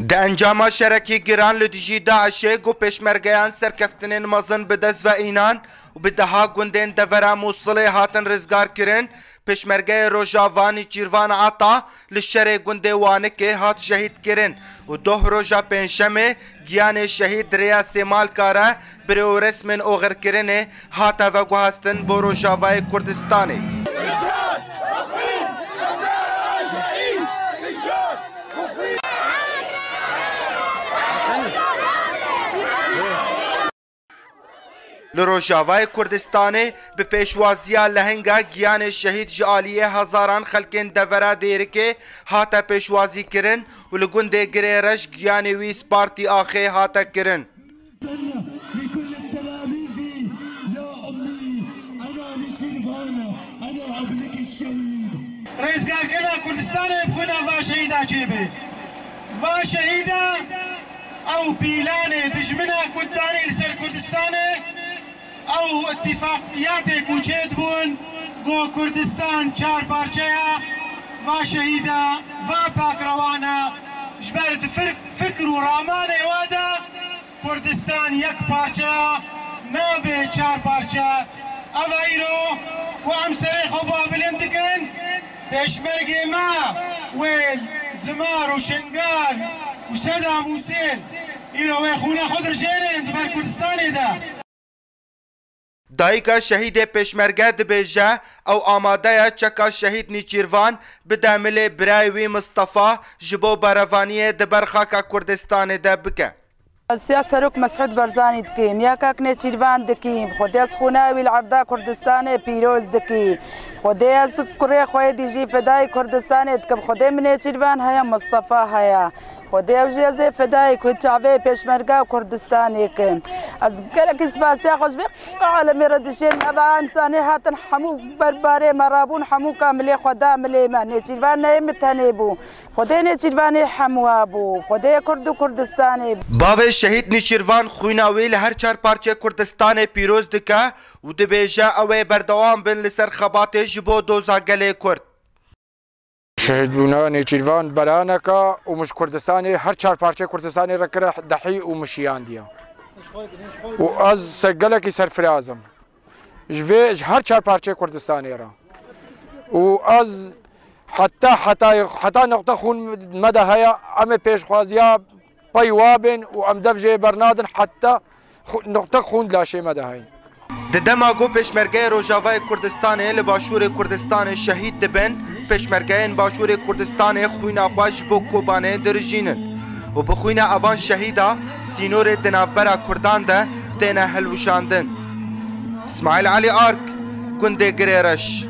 د انجام شرکی گران لدیجی داعشه گو پیشمرگیان سرکفتنین مزن به دست و اینان و به دها گندین دورا موصله هاتن رزگار کرن پیشمرگی روژاوانی چیروان عطا لشر گنده وانکه هات شهید کرن و دوه روژا پنجشنبه گیان شهید ریا سیمال کاره برو رسمن اوغر کرنه هاتا و گوهستن بو روژاوای کردستانی لروجاوای کردستان به پیشوازی لهنگا گیان شهید جالیه هزاران خلکن دورا دیرکه هاتا پیشوازی کرن و لگنده گریرش گیان ویس پارتی آخه هاتا کرن لكل التلاميذ يا أمي أنا نيتشيرفان أنا ابنك الشهيد رئيس كاركنا كردستان بخونا وشهيدا جيبه وشهيدا أو بيلاني دجمنا كداني لسر كردستان او اتفاقیات کوچید بون گو کردستان چار پارچه و شهیده و پاکروانه جبرد فکر و رامان وادا کردستان یک پارچه نابه چار پارچه او ایرو و امسری خوبا بلندکن پیشمرگی ما ویل زمار و شنگال و صدام حسین ایرو و خونه خود رجیرین دبر کردستانی ده دایکا شهید پیشمرگه دبیجه او آماده چکا شهید نیچیروان بدامل برایوی مصطفى جبو باروانی دبر خاکا کردستان ده بکه سیاسروک مسعود برزانی دکیم یاکاک نیچیروان دکیم خودی از خوناوی العرضه کردستان پیروز دکی خودی از کره خوی دیجی فدای کردستان دکم خودی من نیچیروان هیا مصطفى هیا خودی اوجی از فدای کچاوی پیشمرگه کردستانی کم از گلک اسپاسیا خوش بی عالمی ردشین ابا انسانی هاتن حمو برباره مرابون حمو کاملی خدا ملی من نیچیروان نیمتنی بو خودی نیچیروانی حمو بو خودی کرد و کردستانی باوی شهید نیچیروان خویناوی لهر چار پارچه کردستان پیروز دکه و دبیجه اوی بردوام بن لسر خبات جبو دوزا گله کرد شهید بونا نیچیروان برانکا و مش کردستانی هر چار پارچه کردستانی رکره دحی و مشیان دیا و از سگلکی سرفرازم جوی هر چار پارچه کردستانی را و از حتی نقطه خون مده هیا ام پیشخوازیا پیوابن و ام دفجه برنادن حتی نقطه خون لاشه مده هاي ددماغو پیشمرگه روژاوای کردستان لباشور کردستان شهید دبن پیشمرگهین باشور کردستان خوینا خوش بو کوبانه درجینن و بخوینا اوان شهیدا سینور دنابرا کردان ده دینه هلوشاندن اسماعیل علی آرک گنده گریرش